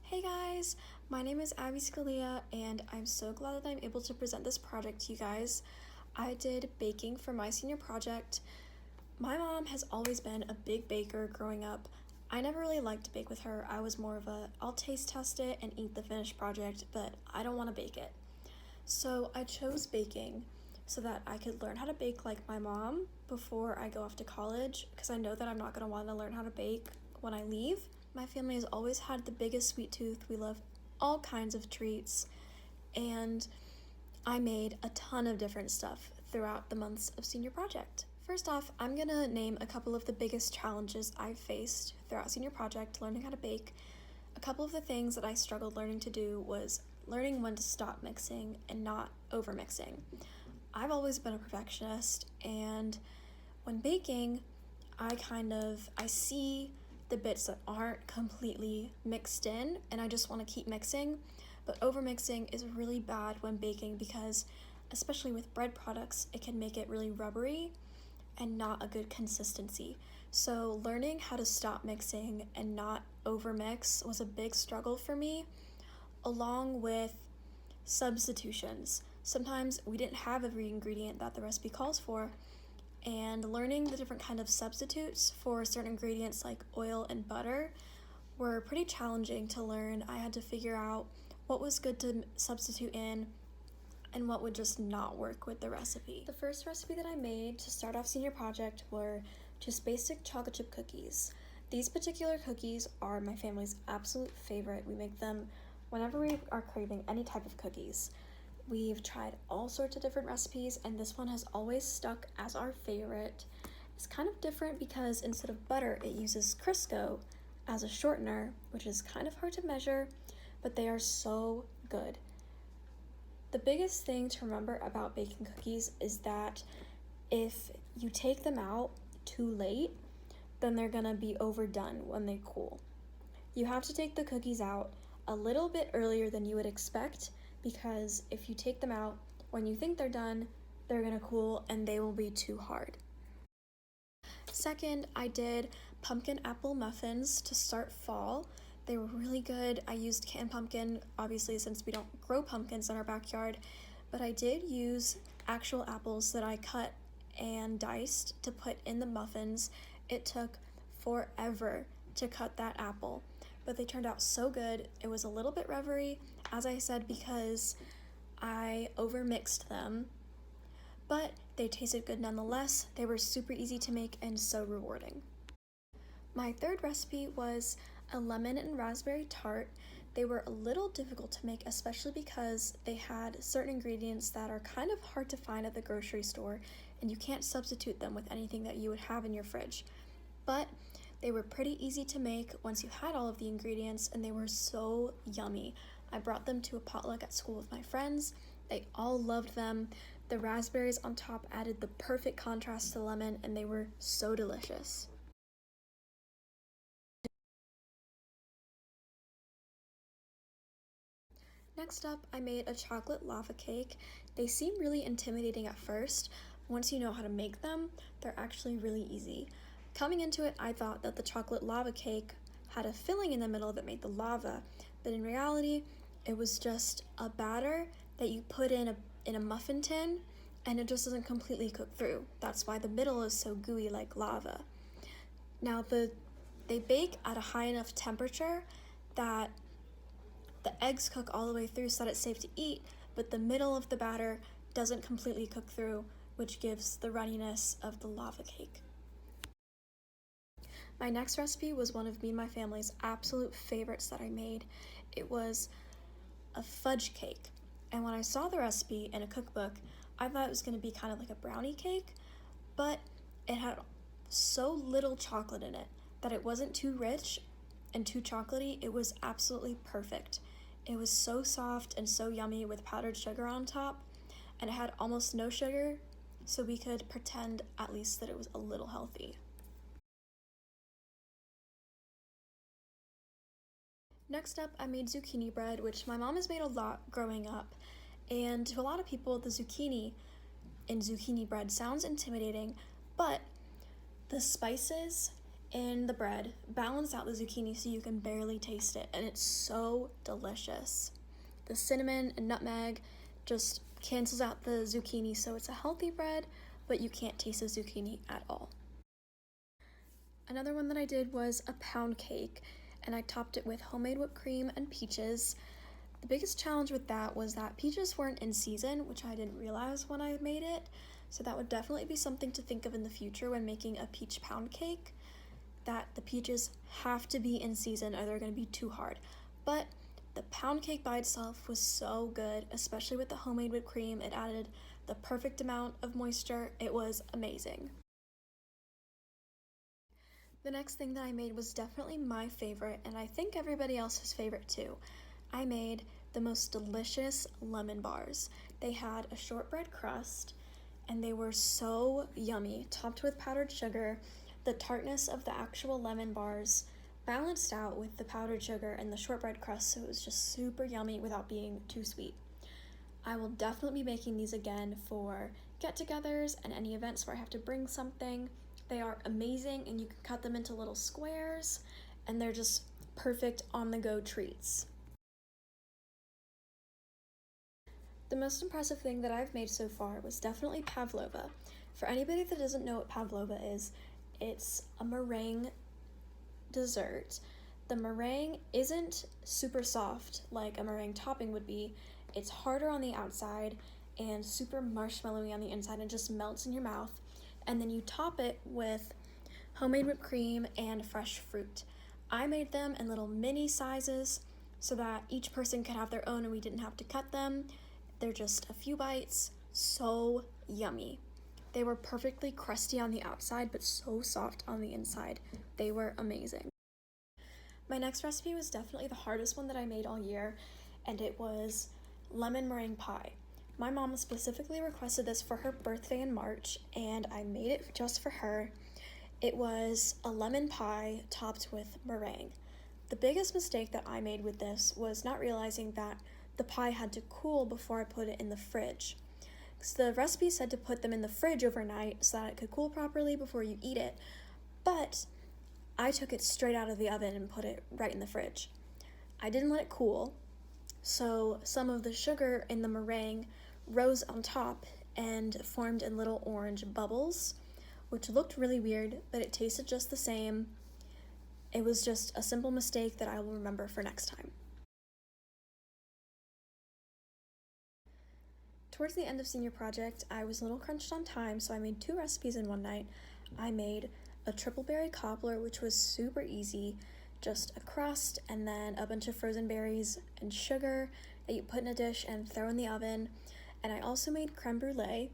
Hey guys, my name is Abi Scalia and I'm so glad that I'm able to present this project to you guys. I did baking for my senior project. My mom has always been a big baker growing up. I never really liked to bake with her. I was more of a I'll taste test it and eat the finished project, but I don't want to bake it. So I chose baking so that I could learn how to bake like my mom before I go off to college because I know that I'm not going to want to learn how to bake when I leave. My family has always had the biggest sweet tooth. We love all kinds of treats, and I made a ton of different stuff throughout the months of senior project. First off, I'm gonna name a couple of the biggest challenges I've faced throughout senior project learning how to bake. A couple of the things that I struggled learning to do was learning when to stop mixing and not over mixing. I've always been a perfectionist, and when baking, I see the bits that aren't completely mixed in and I just want to keep mixing. But over mixing is really bad when baking because, especially with bread products, it can make it really rubbery and not a good consistency. So learning how to stop mixing and not over mix was a big struggle for me, along with substitutions. Sometimes we didn't have every ingredient that the recipe calls for, and learning the different kind of substitutes for certain ingredients like oil and butter were pretty challenging to learn. I had to figure out what was good to substitute in and what would just not work with the recipe. The first recipe that I made to start off senior project were just basic chocolate chip cookies. These particular cookies are my family's absolute favorite. We make them whenever we are craving any type of cookies. We've tried all sorts of different recipes, and this one has always stuck as our favorite. It's kind of different because instead of butter, it uses Crisco as a shortener, which is kind of hard to measure, but they are so good. The biggest thing to remember about baking cookies is that if you take them out too late, then they're gonna be overdone when they cool. You have to take the cookies out a little bit earlier than you would expect, because if you take them out when you think they're done, they're gonna cool and they will be too hard. Second, I did pumpkin apple muffins to start fall. They were really good. I used canned pumpkin, obviously, since we don't grow pumpkins in our backyard, but I did use actual apples that I cut and diced to put in the muffins. It took forever to cut that apple, but they turned out so good. It was a little bit rubbery, as I said, because I overmixed them, but they tasted good nonetheless. They were super easy to make and so rewarding. My third recipe was a lemon and raspberry tart. They were a little difficult to make, especially because they had certain ingredients that are kind of hard to find at the grocery store, and you can't substitute them with anything that you would have in your fridge. But they were pretty easy to make once you had all of the ingredients, and they were so yummy. I brought them to a potluck at school with my friends. They all loved them. The raspberries on top added the perfect contrast to lemon, and they were so delicious. Next up, I made a chocolate lava cake. They seem really intimidating at first. Once you know how to make them, they're actually really easy. Coming into it, I thought that the chocolate lava cake had a filling in the middle that made the lava, but in reality, it was just a batter that you put in a muffin tin, and it just doesn't completely cook through. That's why the middle is so gooey like lava. Now, they bake at a high enough temperature that the eggs cook all the way through so that it's safe to eat, but the middle of the batter doesn't completely cook through, which gives the runniness of the lava cake. My next recipe was one of me and my family's absolute favorites that I made. It was a fudge cake, and when I saw the recipe in a cookbook, I thought it was going to be kind of like a brownie cake, but it had so little chocolate in it that it wasn't too rich and too chocolatey. It was absolutely perfect. It was so soft and so yummy with powdered sugar on top, and it had almost no sugar, so we could pretend at least that it was a little healthy. Next up, I made zucchini bread, which my mom has made a lot growing up, and to a lot of people, the zucchini in zucchini bread sounds intimidating, but the spices in the bread, balance out the zucchini so you can barely taste it, and it's so delicious. The cinnamon and nutmeg just cancels out the zucchini, so it's a healthy bread, but you can't taste the zucchini at all. Another one that I did was a pound cake, and I topped it with homemade whipped cream and peaches. The biggest challenge with that was that peaches weren't in season, which I didn't realize when I made it, so that would definitely be something to think of in the future when making a peach pound cake, that the peaches have to be in season or they're going to be too hard. But the pound cake by itself was so good, especially with the homemade whipped cream. It added the perfect amount of moisture. It was amazing. The next thing that I made was definitely my favorite, and I think everybody else's favorite too. I made the most delicious lemon bars. They had a shortbread crust, and they were so yummy, topped with powdered sugar. The tartness of the actual lemon bars balanced out with the powdered sugar and the shortbread crust, so it was just super yummy without being too sweet. I will definitely be making these again for get-togethers and any events where I have to bring something. They are amazing, and you can cut them into little squares, and they're just perfect on-the-go treats. The most impressive thing that I've made so far was definitely pavlova. For anybody that doesn't know what pavlova is, it's a meringue dessert. The meringue isn't super soft like a meringue topping would be. It's harder on the outside and super marshmallowy on the inside and just melts in your mouth. And then you top it with homemade whipped cream and fresh fruit. I made them in little mini sizes so that each person could have their own and we didn't have to cut them. They're just a few bites, so yummy. They were perfectly crusty on the outside, but so soft on the inside. They were amazing. My next recipe was definitely the hardest one that I made all year, and it was lemon meringue pie. My mom specifically requested this for her birthday in March, and I made it just for her. It was a lemon pie topped with meringue. The biggest mistake that I made with this was not realizing that the pie had to cool before I put it in the fridge. So the recipe said to put them in the fridge overnight so that it could cool properly before you eat it, but I took it straight out of the oven and put it right in the fridge. I didn't let it cool, so some of the sugar in the meringue rose on top and formed in little orange bubbles, which looked really weird, but it tasted just the same. It was just a simple mistake that I will remember for next time. Towards the end of senior project, I was a little crunched on time, so I made 2 recipes in one night. I made a triple berry cobbler, which was super easy, just a crust and then a bunch of frozen berries and sugar that you put in a dish and throw in the oven. And I also made creme brulee,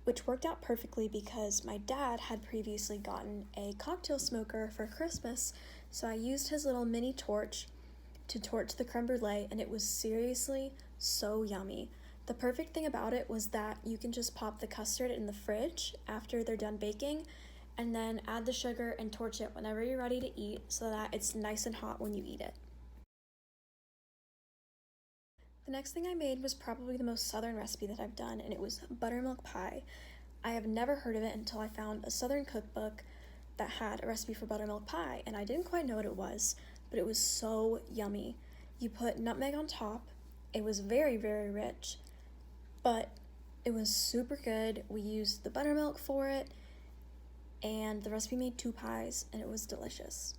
which worked out perfectly because my dad had previously gotten a cocktail smoker for Christmas, so I used his little mini torch to torch the creme brulee, and it was seriously so yummy. The perfect thing about it was that you can just pop the custard in the fridge after they're done baking, and then add the sugar and torch it whenever you're ready to eat so that it's nice and hot when you eat it. The next thing I made was probably the most southern recipe that I've done, and it was buttermilk pie. I have never heard of it until I found a southern cookbook that had a recipe for buttermilk pie, and I didn't quite know what it was, but it was so yummy. You put nutmeg on top. It was very, very rich, but it was super good. We used the buttermilk for it, and the recipe made 2 pies, and it was delicious.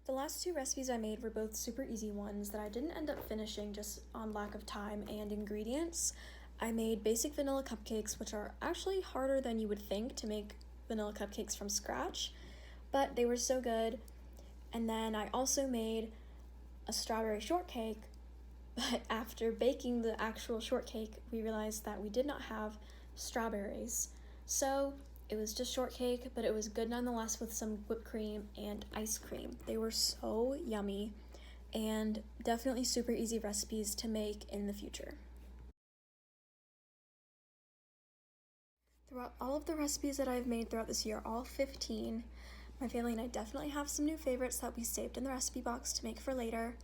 The last 2 recipes I made were both super easy ones that I didn't end up finishing just on lack of time and ingredients. I made basic vanilla cupcakes, which are actually harder than you would think to make vanilla cupcakes from scratch, but they were so good. And then I also made a strawberry shortcake, but after baking the actual shortcake, we realized that we did not have strawberries. So it was just shortcake, but it was good nonetheless with some whipped cream and ice cream. They were so yummy and definitely super easy recipes to make in the future. Throughout all of the recipes that I've made throughout this year, all 15, my family and I definitely have some new favorites that we saved in the recipe box to make for later.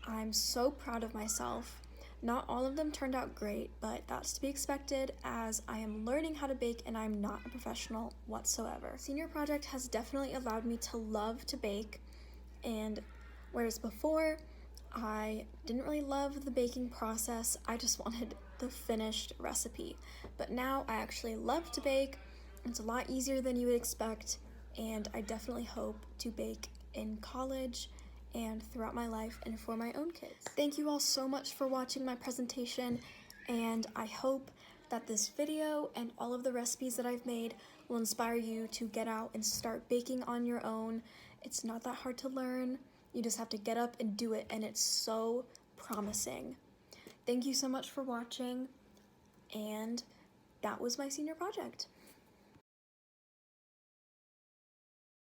I'm so proud of myself Not all of them turned out great, but that's to be expected as I am learning how to bake and I'm not a professional whatsoever. Senior project has definitely allowed me to love to bake, and whereas before I didn't really love the baking process, I just wanted the finished recipe. But now I actually love to bake. It's a lot easier than you would expect, and I definitely hope to bake in college and throughout my life and for my own kids. Thank you all so much for watching my presentation, and I hope that this video and all of the recipes that I've made will inspire you to get out and start baking on your own. It's not that hard to learn. You just have to get up and do it, and it's so promising. Thank you so much for watching, and that was my senior project.